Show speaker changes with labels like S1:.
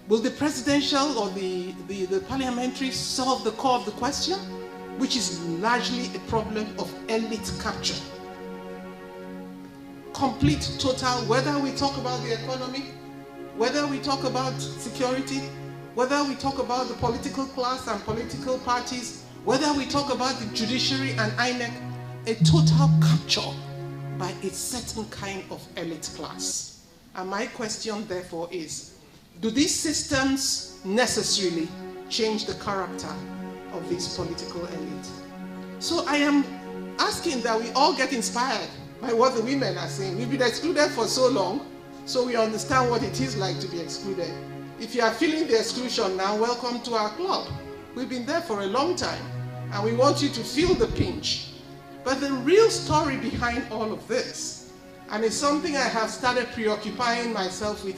S1: Will the presidential or the parliamentary solve the core of the question, which is largely a problem of elite capture? Complete, total, whether we talk about the economy, whether we talk about security, whether we talk about the political class and political parties, whether we talk about the judiciary and INEC, a total capture by a certain kind of elite class. And my question, therefore, is, do these systems necessarily change the character of this political elite? So I am asking that we all get inspired by what the women are saying. We've been excluded for so long, so we understand what it is like to be excluded. If you are feeling the exclusion now, welcome to our club. We've been there for a long time, and we want you to feel the pinch. But the real story behind all of this, and it's something I have started preoccupying myself with